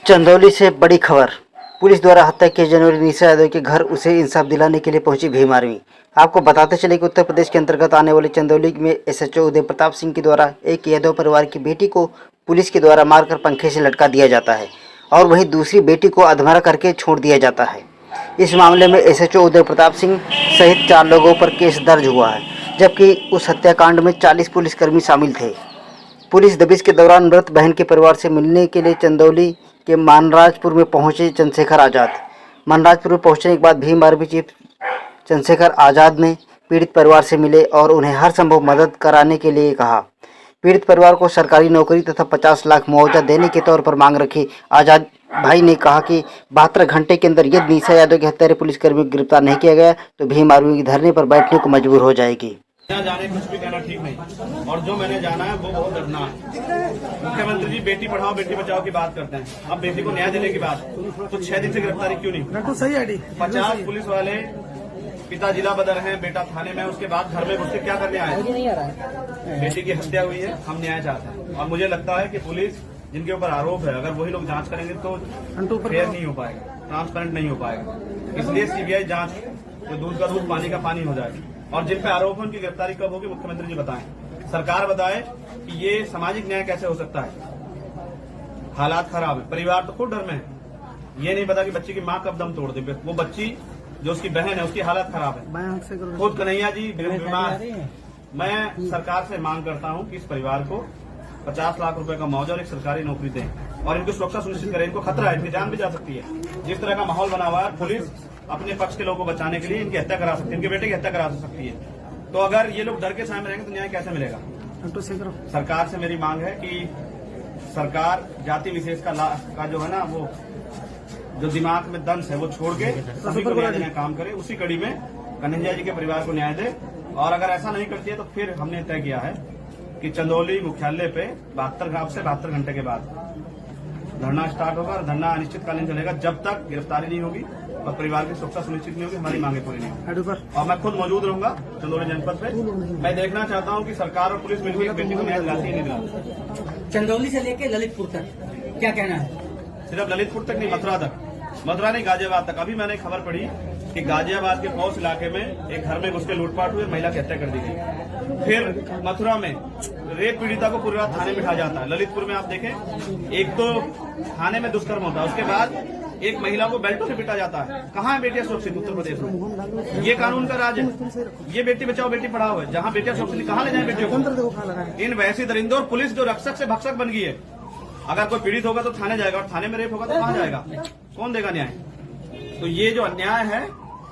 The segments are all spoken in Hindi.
चंदौली से बड़ी खबर। पुलिस द्वारा हत्या किए जाने वाली निशा यादव के घर उसे इंसाफ दिलाने के लिए पहुंची भीम आर्मी। आपको बताते चले कि उत्तर प्रदेश के अंतर्गत आने वाले चंदौली में एसएचओ उदय प्रताप सिंह के द्वारा एक यादव परिवार की बेटी को पुलिस के द्वारा मारकर पंखे से लटका दिया जाता है और वहीं दूसरी बेटी को अधमरा करके छोड़ दिया जाता है। इस मामले में एसएचओ उदय प्रताप सिंह सहित 4 लोगों पर केस दर्ज हुआ है, जबकि उस हत्याकांड में 40 पुलिसकर्मी शामिल थे। पुलिस दबिश के दौरान मृत बहन के परिवार से मिलने के लिए चंदौली के मानराजपुर में पहुंचे चंद्रशेखर आज़ाद। मानराजपुर में पहुंचने के बाद भीम आर्मी चीफ चंद्रशेखर आज़ाद ने पीड़ित परिवार से मिले और उन्हें हर संभव मदद कराने के लिए कहा। पीड़ित परिवार को सरकारी नौकरी तथा 50 लाख मुआवजा देने के तौर पर मांग रखी। आज़ाद भाई ने कहा कि 72 घंटे के अंदर यदि निशा यादव के हत्यारे पुलिसकर्मी को गिरफ्तार नहीं किया गया तो भीम आर्मी के धरने पर बैठने को मजबूर हो जाएगी। ना जाने कुछ भी कहना ठीक नहीं, और जो मैंने जाना है वो बहुत दर्दनाक है। मुख्यमंत्री जी बेटी पढ़ाओ बेटी बचाओ की बात करते हैं, अब बेटी को न्याय देने की बात, तो 6 दिन से गिरफ्तारी क्यों नहीं? सही आईडी 50 पुलिस वाले, पिता जिला बदर हैं, बेटा थाने में, उसके बाद घर में घुस के क्या करने आए? बेटी की हत्या हुई है, हम न्याय चाहते हैं। और मुझे लगता है कि पुलिस जिनके ऊपर आरोप है, अगर वही लोग जांच करेंगे तो फेयर नहीं हो पाएगा, ट्रांसपेरेंट नहीं हो पाएगा। इसलिए सीबीआई जांच, तो दूध का दूध पानी का पानी हो जाएगा। और जिन पे आरोप है उनकी गिरफ्तारी कब होगी, मुख्यमंत्री जी बताएं, सरकार बताए कि ये सामाजिक न्याय कैसे हो सकता है। हालात खराब है, परिवार तो खुद डर में है, ये नहीं पता कि बच्ची की माँ कब दम तोड़ दे। वो बच्ची जो उसकी बहन है उसकी हालत खराब है, खुद कन्हैया जी बीमार। मैं सरकार से मांग करता हूँ कि इस परिवार को 50 लाख रुपए का मुआवजा और एक सरकारी नौकरी दें और इनकी सुरक्षा सुनिश्चित करें। इनको खतरा है, इनकी जान भी जा सकती है। जिस तरह का माहौल बना हुआ है, पुलिस अपने पक्ष के लोगों को बचाने के लिए इनकी हत्या करा सकती है, इनके बेटे की हत्या करा सकती है। तो अगर ये लोग डर के सामने रहेंगे तो न्याय कैसे मिलेगा? सरकार से मेरी मांग है कि सरकार जाति विशेष का जो है ना, वो जो दिमाग में दंश है वो छोड़ के सभी को न्याय देने का काम करे। उसी कड़ी में कन्हैया जी के परिवार को न्याय दे। और अगर ऐसा नहीं करती है तो फिर हमने तय किया है कि चंदौली मुख्यालय पे 72 घंटे के बाद धरना स्टार्ट होगा और धरना अनिश्चितकालीन चलेगा जब तक गिरफ्तारी नहीं होगी और परिवार की सुरक्षा सुनिश्चित नहीं होगी, हमारी मांगे पूरी नहीं होगी। और मैं खुद मौजूद रहूंगा चंदौली जनपद पे। मैं देखना चाहता हूं कि सरकार और पुलिस मिलकर बेटी को न्याय दिलाती है, नहीं दिलाती। चंदौली से लेकर ललितपुर तक क्या कहना है? सिर्फ ललितपुर तक नहीं, मथुरा तक, मथुरा नहीं गाजियाबाद तक। अभी मैंने खबर पढ़ी कि गाजियाबाद के पौष इलाके में एक घर में घुस के लूटपाट हुई, महिला की हत्या कर दी गई। फिर मथुरा में रेप पीड़िता को पूरी रात थाने में बिठा जाता है। ललितपुर में आप देखें, एक तो थाने में दुष्कर्म होता है, उसके बाद एक महिला को बेल्टों से पिटा जाता है। कहाँ है बेटियां सुरक्षित उत्तर प्रदेश में? ये कानून का राज है, ये बेटी बचाओ बेटी पढ़ाओ है। जहाँ बेटियां सुरक्षित, कहाँ ले जाए बेटियों को? इन वैसी दरिंदों और पुलिस जो रक्षक से भक्षक बन गई है। अगर कोई पीड़ित होगा तो थाने जाएगा और थाने में रेप होगा तो कहाँ जाएगा? कौन देगा न्याय? तो ये जो अन्याय है,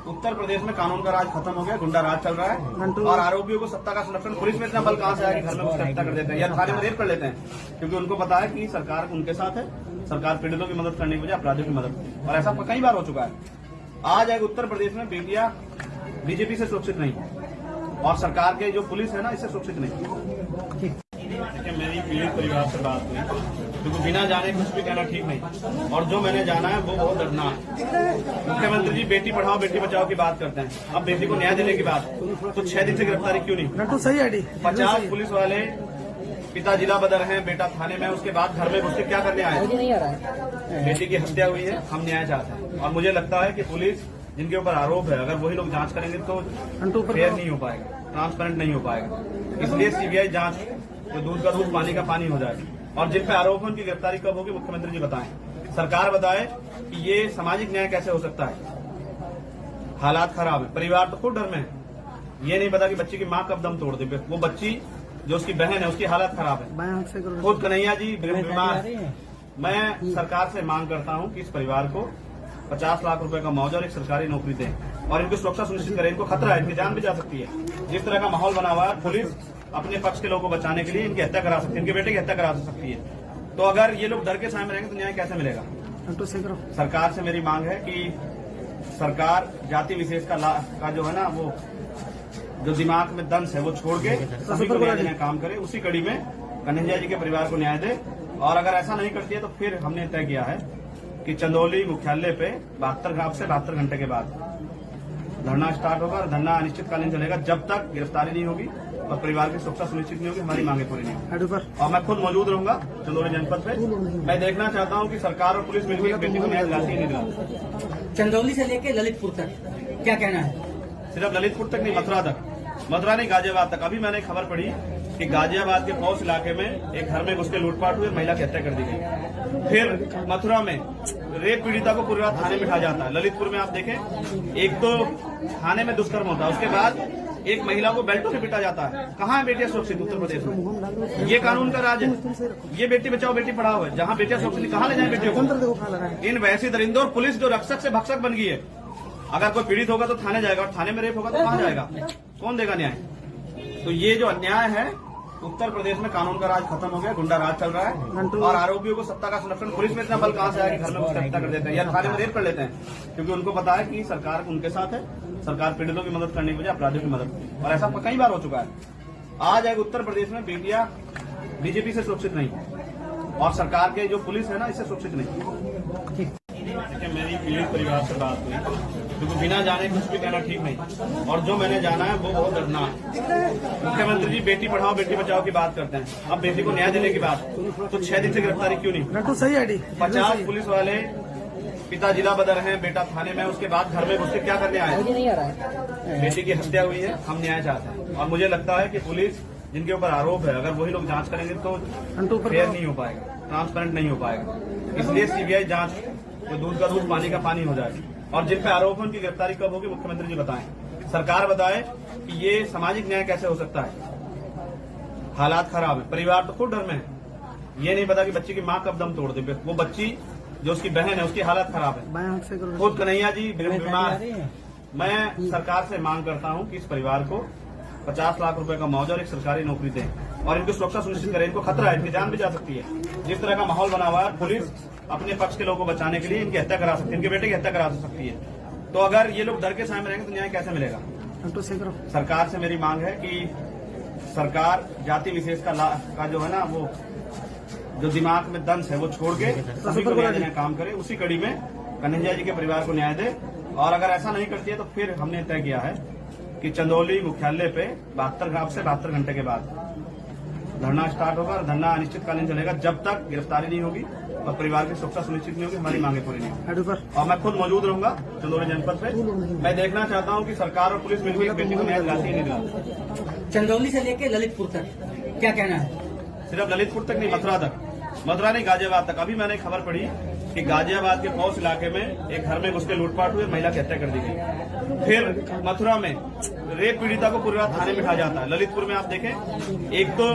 उत्तर प्रदेश में कानून का राज खत्म हो गया, गुंडा राज चल रहा है और आरोपियों को सत्ता का संरक्षण। पुलिस में इतना बल कहां से आया कि घर में उसकी हत्या कर देते हैं या थाने में रेप कर लेते हैं, क्योंकि उनको पता है कि सरकार उनके साथ है, सरकार पीड़ितों की मदद करने की बजाय अपराधियों की मदद। और ऐसा कई बार हो चुका है। आज एक उत्तर प्रदेश में बेटियां बीजेपी से सुरक्षित नहीं और सरकार के जो पुलिस है ना, इससे सुरक्षित नहीं। मेरी पीड़ित परिवार से बात हुई, क्योंकि बिना जाने कुछ भी कहना ठीक नहीं, और जो मैंने जाना है वो बहुत दर्दनाक है। मुख्यमंत्री जी बेटी पढ़ाओ बेटी बचाओ की बात करते हैं, अब बेटी को न्याय देने की बात, तो 6 दिन से गिरफ्तारी क्यों नहीं? सही आईडी 50 पुलिस वाले, पिता जिला बदर हैं, बेटा थाने में, उसके बाद घर में घुस के क्या करने आए? बेटी की हत्या हुई है, हम न्याय चाहते हैं। और मुझे लगता है कि पुलिस जिनके ऊपर आरोप है, अगर वही लोग जांच करेंगे तो फेयर नहीं हो पाएगा, ट्रांसपेरेंट नहीं हो पाएगा। इसलिए सीबीआई जांच, तो दूध का दूध पानी का पानी हो जाएगा। और जिन पे आरोप है उनकी गिरफ्तारी कब होगी, मुख्यमंत्री जी बताएं, सरकार बताए कि ये सामाजिक न्याय कैसे हो सकता है। हालात खराब है, परिवार तो खुद डर में है, ये नहीं पता कि बच्ची की माँ कब दम तोड़ दे। वो बच्ची जो उसकी बहन है उसकी हालत खराब है, खुद कन्हैया जी बीमार। मैं सरकार से मांग करता हूँ कि इस परिवार को 50 लाख रुपए का मुआवजा और एक सरकारी नौकरी दें और इनकी सुरक्षा सुनिश्चित करें। इनको खतरा है, इनकी जान भी जा सकती है। जिस तरह का माहौल बना हुआ है, पुलिस अपने पक्ष के लोगों को बचाने के लिए इनकी हत्या करा सकती है, इनके बेटे की हत्या करा सकती है। तो अगर ये लोग डर के सामने रहेंगे तो न्याय कैसे मिलेगा? सरकार से मेरी मांग है कि सरकार जाति विशेष का जो है ना, वो जो दिमाग में दंश है वो छोड़ के सभी को न्याय देने का काम करे। उसी कड़ी में कन्हैया जी के परिवार को न्याय दे। और अगर ऐसा नहीं करती है तो फिर हमने तय किया है कि चंदौली मुख्यालय पे 72 घंटे के बाद धरना स्टार्ट होगा और धरना अनिश्चितकालीन चलेगा जब तक गिरफ्तारी नहीं होगी और परिवार की सुरक्षा सुनिश्चित नहीं होगी, हमारी मांगे पूरी नहीं होगी। और मैं खुद मौजूद रहूंगा चंदौली जनपद पे। मैं देखना चाहता हूँ कि सरकार और पुलिस मिलकर इस बेटी को न्याय दिलाती है नहीं दिलाती। चंदौली से लेके ललितपुर तक क्या कहना है? सिर्फ ललितपुर तक नहीं, मथुरा तक, मथुरा नहीं गाजियाबाद तक। अभी मैंने खबर पढ़ी कि गाजियाबाद के पौस इलाके में एक घर में घुस के लूटपाट हुई, महिला की हत्या कर दी गई। फिर मथुरा में रेप पीड़िता को पूरी रात थाने में बिठा जाता है। ललितपुर में आप देखें, एक तो थाने में दुष्कर्म होता है, उसके बाद एक महिला को बेल्टों से पीटा जाता है। कहाँ है बेटियां सुरक्षित उत्तर प्रदेश में? ये कानून का राज है, ये बेटी बचाओ बेटी पढ़ाओ है। जहाँ बेटियां सुरक्षित, कहाँ ले जाए बेटियों को? इन वैसी दरिंदों और पुलिस जो रक्षक से भक्षक बन गई है। अगर कोई पीड़ित होगा तो थाने जाएगा, और थाने में रेप होगा तो कहाँ जाएगा? कौन देगा न्याय? तो ये जो अन्याय है, उत्तर प्रदेश में कानून का राज खत्म हो गया, गुंडा राज चल रहा है। और आरोपियों को सत्ता का संरक्षण, पुलिस में इतना बल कहां से आया कि घर में उसकी हत्या कर देते हैं या थाने में रेप कर लेते हैं, क्योंकि उनको पता है कि सरकार उनके साथ है। सरकार पीड़ितों की मदद करने की बजाय अपराधियों की मदद, और ऐसा कई बार हो चुका है। आज एक उत्तर प्रदेश में बेटियां बीजेपी से सुरक्षित नहीं, और सरकार के जो पुलिस है ना, इससे सुरक्षित नहीं। मेरी पीड़ित परिवार से बात हुई, क्योंकि बिना जाने कुछ भी कहना ठीक नहीं, और जो मैंने जाना है वो बहुत दर्दनाक है। मुख्यमंत्री जी बेटी पढ़ाओ बेटी बचाओ की बात करते हैं, अब बेटी को न्याय देने की बात, तो 6 दिन से गिरफ्तारी क्यों नहीं? तो सही है 50 पुलिस वाले, पिता जिला बदर हैं, बेटा थाने में, उसके बाद घर में घुस के क्या करने आए? बेटी की हत्या हुई है, हम न्याय चाहते हैं। और मुझे लगता है कि पुलिस जिनके ऊपर आरोप है, अगर वही लोग जांच करेंगे तो फेयर नहीं हो पाएगा, ट्रांसपेरेंट नहीं हो पाएगा। इसलिए सीबीआई जांच, जो दूध का दूध पानी का पानी हो जाए, और जिन पे आरोप है उनकी गिरफ्तारी कब होगी, मुख्यमंत्री जी बताएं, सरकार बताए कि ये सामाजिक न्याय कैसे हो सकता है। हालात खराब है, परिवार तो खुद डर में है, ये नहीं पता कि बच्ची की माँ कब दम तोड़ दे। वो बच्ची जो उसकी बहन है, उसकी हालत खराब है। खुद कन्हैया जी बीमार है। मैं सरकार से मांग करता हूँ कि इस परिवार को 50 लाख रुपए का मुआवजा और एक सरकारी नौकरी दें, और इनकी सुरक्षा सुनिश्चित करें। इनको खतरा है, इनकी जान भी जा सकती है। जिस तरह का माहौल बना हुआ है, पुलिस अपने पक्ष के लोगों को बचाने के लिए इनकी हत्या करा सकती है, इनके बेटे की हत्या करा सकती है। तो अगर ये लोग डर के सामने रहेंगे तो न्याय कैसे मिलेगा? सरकार से मेरी मांग है कि सरकार जाति विशेष का जो है ना, वो जो दिमाग में दंश है वो छोड़ के सभी को न्याय देने का काम करे। उसी कड़ी में कन्हैया जी के परिवार को न्याय दे, और अगर ऐसा नहीं करती है तो फिर हमने तय किया है कि चंदौली मुख्यालय पे 72 घंटे के बाद धरना स्टार्ट होगा, और धरना अनिश्चितकालीन चलेगा जब तक गिरफ्तारी नहीं होगी और परिवार की सुरक्षा सुनिश्चित नहीं होगी, हमारी मांगे पूरी नहीं होगी। और मैं खुद मौजूद रहूंगा चंदौली जनपद पे। मैं देखना चाहता हूँ कि सरकार और पुलिस मिलकर इस बेटी को न्याय दिलाती है नहीं दिलाती। चंदौली से लेके ललितपुर तक क्या कहना है? सिर्फ ललितपुर तक नहीं, मथुरा तक, मथुरा नहीं गाजियाबाद तक। अभी मैंने खबर पढ़ी कि गाजियाबाद के पौस इलाके में एक घर में घुस के लूटपाट हुई, महिला की हत्या कर दी गई। फिर मथुरा में रेप पीड़िता को पूरी रात थाने में बिठा जाता है। ललितपुर में आप देखें, एक तो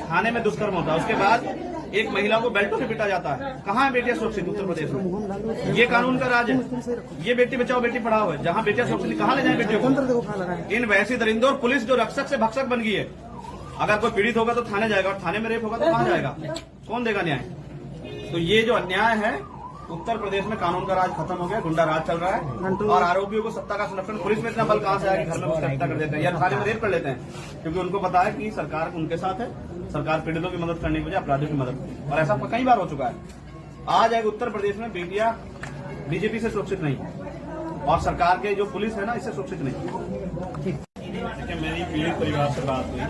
थाने में दुष्कर्म होता है, उसके बाद एक महिला को बेल्टों से पीटा जाता है। कहाँ है बेटियां सुरक्षित उत्तर प्रदेश में? ये कानून का राज है, ये बेटी बचाओ बेटी पढ़ाओ है। जहाँ बेटियां सुरक्षित, कहाँ ले जाए बेटियों को? इन वैसी दरिंदों और पुलिस जो रक्षक से भक्षक बन गई है। अगर कोई पीड़ित होगा तो थाने जाएगा, और थाने में रेप होगा तो कहाँ जाएगा? कौन देगा न्याय? तो ये जो अन्याय है, उत्तर प्रदेश में कानून का राज खत्म हो गया, गुंडा राज चल रहा है। और आरोपियों को सत्ता का संरक्षण, पुलिस में इतना बल कहां से आया कि घर में उसकी हत्या कर देते हैं या थाने में रेप कर लेते हैं, क्योंकि उनको पता है कि सरकार उनके साथ है। सरकार पीड़ितों की मदद करने की बजाय अपराधियों की मदद, और ऐसा कई बार हो चुका है। आज एक उत्तर प्रदेश में बेटियां बीजेपी से सुरक्षित नहीं, और सरकार के जो पुलिस है ना, इससे सुरक्षित नहीं। मेरी पीड़ित परिवार से बात हुई,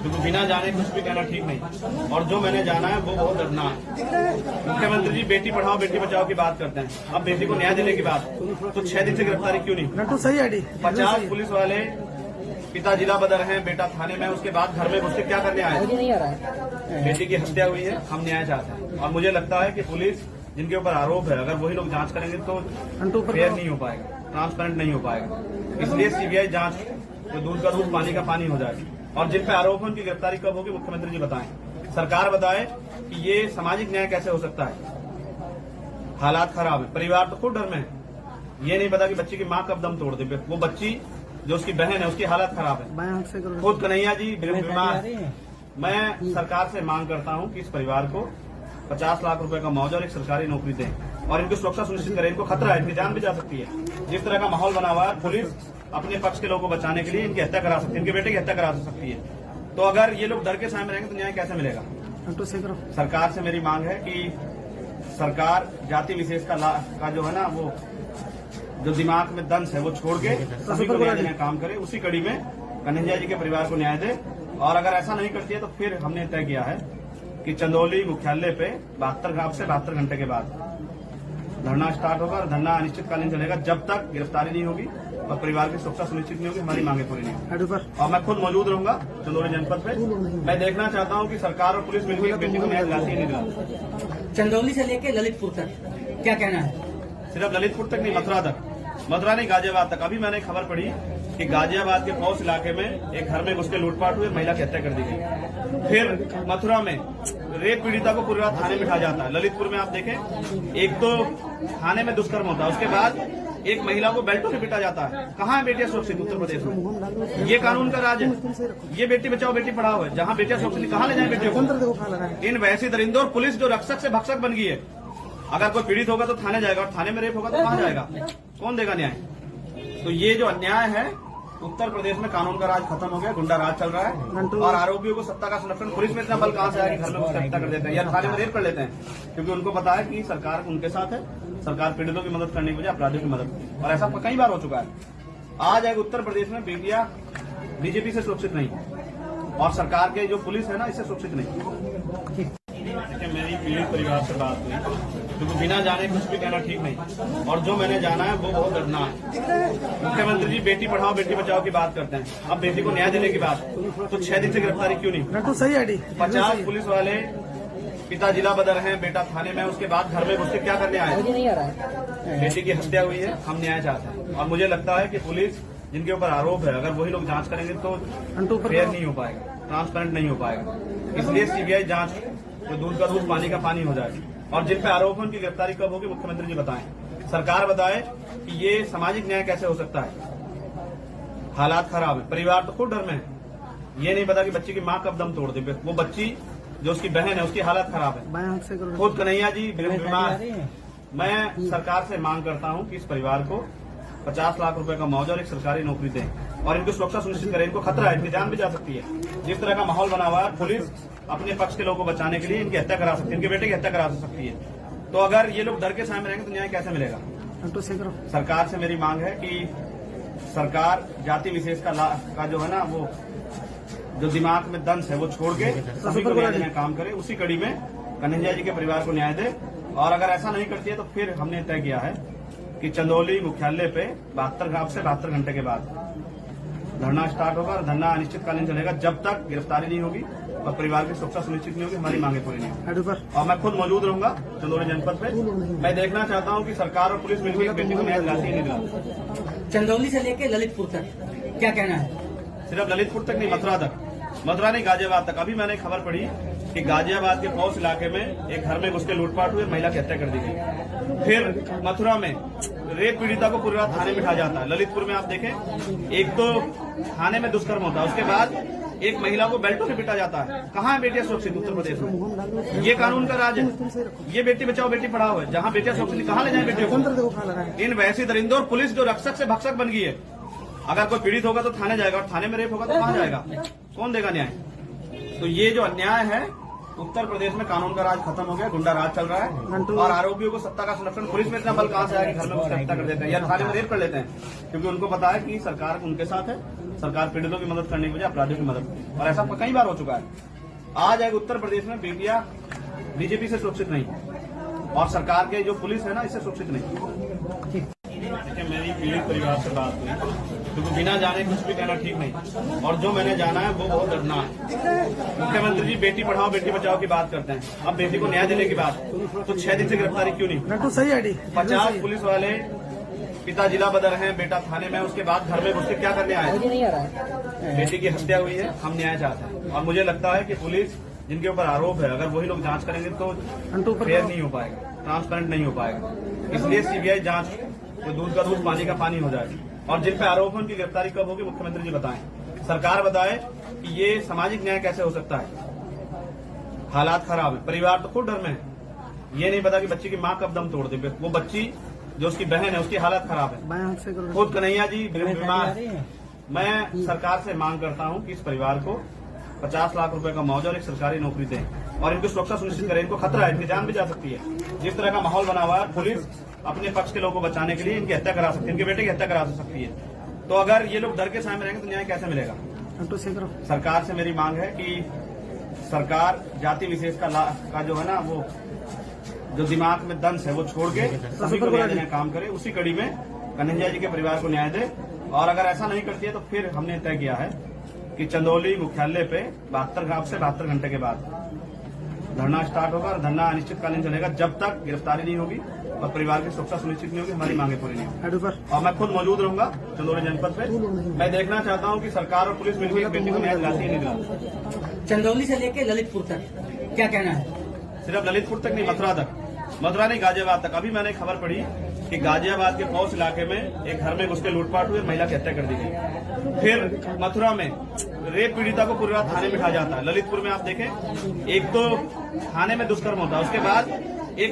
क्योंकि बिना जाने कुछ भी कहना ठीक नहीं, और जो मैंने जाना है वो बहुत दर्दनाक है। मुख्यमंत्री जी बेटी पढ़ाओ बेटी बचाओ की बात करते हैं, अब बेटी को न्याय देने की बात, तो 6 दिन से गिरफ्तारी क्यों नहीं? तो सही है 50 पुलिस वाले, पिता जिला बदर हैं, बेटा थाने में, उसके बाद घर में घुस के क्या करने आए? बेटी की हत्या हुई है, हम न्याय चाहते हैं। और मुझे लगता है कि पुलिस जिनके ऊपर आरोप है, अगर वही लोग जांच करेंगे तो फेयर नहीं हो पाएगा, ट्रांसपेरेंट नहीं हो पाएगा। इसलिए सीबीआई जांच, जो दूध का दूध पानी का पानी हो जाए, और जिन पे आरोप है उनकी गिरफ्तारी कब होगी, मुख्यमंत्री जी बताएं, सरकार बताए कि ये सामाजिक न्याय कैसे हो सकता है। हालात खराब है, परिवार तो खुद डर में है, ये नहीं पता कि बच्ची की माँ कब दम तोड़ दे। वो बच्ची जो उसकी बहन है, उसकी हालत खराब है। खुद कन्हैया जी बीमार है। मैं सरकार से मांग करता हूँ कि इस परिवार को 50 लाख रुपए का मुआवजा और एक सरकारी नौकरी दें, और इनकी सुरक्षा सुनिश्चित करें। इनको खतरा है, इनकी जान भी जा सकती है। जिस तरह का माहौल बना हुआ है, पुलिस अपने पक्ष के लोगों को बचाने के लिए इनकी हत्या करा सकती है, इनके बेटे की हत्या करा सकती है। तो अगर ये लोग डर के सामने रहेंगे तो न्याय कैसे मिलेगा? सरकार से मेरी मांग है कि सरकार जाति विशेष का जो है ना, वो जो दिमाग में दंश है वो छोड़ के सभी को न्याय देने का काम करे। उसी कड़ी में कन्हैया जी के परिवार को न्याय दे, और अगर ऐसा नहीं करती है तो फिर हमने तय किया है कि चंदौली मुख्यालय पे 72 घंटे के बाद धरना स्टार्ट होगा, और धरना अनिश्चितकालीन चलेगा जब तक गिरफ्तारी नहीं होगी और परिवार की सुरक्षा सुनिश्चित नहीं होगी, हमारी मांगे पूरी नहीं होगी। और मैं खुद मौजूद रहूंगा चंदौली जनपद पे। मैं देखना चाहता हूं कि सरकार और पुलिस मिलकर बेटी को न्याय दिलाती है, नहीं दिलाती। चंदौली से लेके ललितपुर तक क्या कहना है? सिर्फ ललितपुर तक नहीं, मथुरा तक, मथुरा नहीं गाजियाबाद तक। अभी मैंने खबर पढ़ी कि गाजियाबाद के पौस इलाके में एक घर में घुस के लूटपाट हुई, महिला की हत्या कर दी गई। फिर मथुरा में रेप पीड़िता को पूरी रात थाने में बिठा जाता है। ललितपुर में आप देखें, एक तो थाने में दुष्कर्म होता है, उसके बाद एक महिला को बेल्टों से पीटा जाता है। कहाँ है बेटियां सुरक्षित उत्तर प्रदेश में? ये कानून का राज है, ये बेटी बचाओ बेटी पढ़ाओ है। जहाँ बेटियां सुरक्षित, कहाँ ले जाए बेटियों को? इन वैसी दरिंदों और पुलिस जो रक्षक से भक्षक बन गई है। अगर कोई पीड़ित होगा तो थाने जाएगा, और थाने में रेप होगा तो कहाँ जाएगा? कौन देगा न्याय? तो ये जो अन्याय है, उत्तर प्रदेश में कानून का राज खत्म हो गया, गुंडा राज चल रहा है, और आरोपियों को सत्ता का संरक्षण, पुलिस में इतना बल कहां से आया कि घर में उसकी हत्या कर देते हैं या थाने में रेप कर लेते हैं, क्योंकि उनको पता है कि सरकार उनके साथ है, सरकार पीड़ितों की मदद करने की बजाय अपराधियों की मदद। और ऐसा कई बार हो चुका है। आज एक उत्तर प्रदेश में बेटियां बीजेपी से सुरक्षित नहीं, और सरकार के जो पुलिस है ना, इससे सुरक्षित नहीं। मेरी पीड़ित परिवार से बात हुई, क्योंकि बिना जाने कुछ भी कहना ठीक नहीं, और जो मैंने जाना है वो बहुत दर्दनाक है। मुख्यमंत्री जी बेटी पढ़ाओ बेटी बचाओ की बात करते हैं, अब बेटी को न्याय देने की बात, तो 6 दिन से गिरफ्तारी क्यों नहीं? तो सही है। 50 पुलिस वाले, पिता जिला बदर हैं, बेटा थाने में, उसके बाद घर में घुस के क्या करने आए? बेटी की हत्या हुई है, हम न्याय चाहते हैं। और मुझे लगता है कि पुलिस जिनके ऊपर आरोप है, अगर वही लोग जांच करेंगे तो फेयर नहीं हो पाएगा, ट्रांसपेरेंट नहीं हो पाएगा। इसलिए सीबीआई जांच, तो दूध का दूध पानी का पानी हो जाए। और जिन पे आरोप है उनकी गिरफ्तारी कब होगी, मुख्यमंत्री जी बताएं, सरकार बताए कि ये सामाजिक न्याय कैसे हो सकता है। हालात खराब है, परिवार तो खुद डर में है। ये नहीं पता कि बच्ची की माँ कब दम तोड़ दे। वो बच्ची जो उसकी बहन है, उसकी हालत खराब है। खुद कन्हैया जी बीमार। मैं सरकार से मांग करता हूँ कि इस परिवार को 50 लाख रुपए का मुआवजा और एक सरकारी नौकरी दें, और इनकी सुरक्षा सुनिश्चित करें। इनको खतरा है, इनकी जान भी जा सकती है। जिस तरह का माहौल बना हुआ है, पुलिस अपने पक्ष के लोगों को बचाने के लिए इनकी हत्या करा सकती है, इनके बेटे की हत्या करा सकती है। तो अगर ये लोग डर के सामने रहेंगे तो न्याय कैसे मिलेगा? सरकार से मेरी मांग है कि सरकार जाति विशेष का जो है ना, वो जो दिमाग में दंश है वो छोड़ के सभी को न्याय देने का काम करे। उसी कड़ी में कन्हैया जी के परिवार को न्याय दे, और अगर ऐसा नहीं करती है तो फिर हमने तय किया है कि चंदौली मुख्यालय पे 72 घंटे के बाद धरना स्टार्ट होगा, और धरना अनिश्चितकालीन चलेगा जब तक गिरफ्तारी नहीं होगी और परिवार की सुरक्षा सुनिश्चित नहीं होगी, हमारी मांगे पूरी नहीं होगी। और मैं खुद मौजूद रहूंगा चंदौली जनपद पे। मैं देखना चाहता हूं कि सरकार और पुलिस मिलकर बेटी को न्याय दिलाती है, नहीं दिलाती। चंदौली से लेके ललितपुर तक क्या कहना है? सिर्फ ललितपुर तक नहीं, मथुरा तक, मथुरा नहीं गाजियाबाद तक। अभी मैंने खबर पढ़ी कि गाजियाबाद के पौस इलाके में एक घर में घुस के लूटपाट हुई, महिला की हत्या कर दी गई। फिर मथुरा में रेप पीड़िता को पूरी रात थाने में बिठा जाता है। ललितपुर में आप देखें, एक तो थाने में दुष्कर्म होता है, उसके बाद एक महिला को बेल्टों से पीटा जाता है। कहाँ है बेटियां सुरक्षित उत्तर प्रदेश में? ये कानून का राज है, ये बेटी बचाओ बेटी पढ़ाओ है। जहाँ बेटियां सुरक्षित, कहाँ ले जाए बेटियों को? इन वैसी दरिंदों और पुलिस जो रक्षक से भक्षक बन गई है। अगर कोई पीड़ित होगा तो थाने जाएगा, और थाने में रेप होगा तो कहाँ जाएगा? कौन देगा न्याय? तो ये जो अन्याय है, उत्तर प्रदेश में कानून का राज खत्म हो गया, गुंडा राज चल रहा है, और आरोपियों को सत्ता का संरक्षण, पुलिस में इतना बल कहां से आया कि घर में उसकी हत्या कर देते हैं या थाने में रेप कर लेते हैं, क्योंकि उनको पता है कि सरकार उनके साथ है, सरकार पीड़ितों की मदद करने की बजाय अपराधियों की मदद। और ऐसा कई बार हो चुका है। आज एक उत्तर प्रदेश में बेटियां बीजेपी से सुरक्षित नहीं, और सरकार के जो पुलिस है ना, इससे सुरक्षित नहीं। मेरी पीड़ित परिवार से बात हुई, क्योंकि बिना जाने कुछ भी कहना ठीक नहीं, और जो मैंने जाना है वो बहुत दर्दनाक है। मुख्यमंत्री जी बेटी पढ़ाओ बेटी बचाओ की बात करते हैं, अब बेटी को न्याय देने की बात, तो 6 दिन से गिरफ्तारी क्यों नहीं? तो सही है। 50 पुलिस वाले, पिता जिला बदर हैं, बेटा थाने में, उसके बाद घर में घुस के क्या करने आए? बेटी की हत्या हुई है, हम न्याय चाहते हैं। और मुझे लगता है कि पुलिस जिनके ऊपर आरोप है, अगर वही लोग जांच करेंगे तो फेयर नहीं हो पाएगा, ट्रांसपेरेंट नहीं हो पाएगा। इसलिए सीबीआई जांच, तो दूध का दूध पानी का पानी हो जाए। और जिन पे आरोप है उनकी गिरफ्तारी कब होगी, मुख्यमंत्री जी बताएं, सरकार बताए कि ये सामाजिक न्याय कैसे हो सकता है। हालात खराब है, परिवार तो खुद डर में है। ये नहीं पता कि बच्ची की माँ कब दम तोड़ दे। वो बच्ची जो उसकी बहन है, उसकी हालत खराब है। खुद कन्हैया जी बीमार। मैं सरकार से मांग करता हूँ कि इस परिवार को 50 लाख रुपए का मुआवजा और एक सरकारी नौकरी दें, और इनकी सुरक्षा सुनिश्चित करें। इनको खतरा है, इनकी जान भी जा सकती है। जिस तरह का माहौल बना हुआ है, पुलिस अपने पक्ष के लोगों को बचाने के लिए इनकी हत्या करा सकती है, इनके बेटे की हत्या करा सकती है। तो अगर ये लोग डर के सामने रहेंगे तो न्याय कैसे मिलेगा? सरकार से मेरी मांग है कि सरकार जाति विशेष का जो है ना, वो जो दिमाग में दंश है वो छोड़ के सभी को न्याय देने का काम करे। उसी कड़ी में कन्हैया जी के परिवार को न्याय दे, और अगर ऐसा नहीं करती है तो फिर हमने तय किया है कि चंदौली मुख्यालय पे 72 घंटे के बाद धरना स्टार्ट होगा, और धरना अनिश्चितकालीन चलेगा जब तक गिरफ्तारी नहीं होगी और परिवार की सुरक्षा सुनिश्चित नहीं होगी, हमारी मांगे पूरी नहीं होगी। और मैं खुद मौजूद रहूंगा चंदौली जनपद पे। मैं देखना चाहता हूं कि सरकार और पुलिस मिलकर बेटी को न्याय दिलाती है, नहीं दिलाती। चंदौली से लेके ललितपुर तक क्या कहना है? सिर्फ ललितपुर तक नहीं, मथुरा तक, मथुरा नहीं गाजियाबाद तक। अभी मैंने खबर पढ़ी कि गाजियाबाद के पौष इलाके में एक घर में घुस के लूटपाट हुई, महिला की हत्या कर दी गई। फिर मथुरा में रेप पीड़िता को पूरी रात थाने में खा जाता है। ललितपुर में आप देखें, एक तो थाने में दुष्कर्म होता है, उसके बाद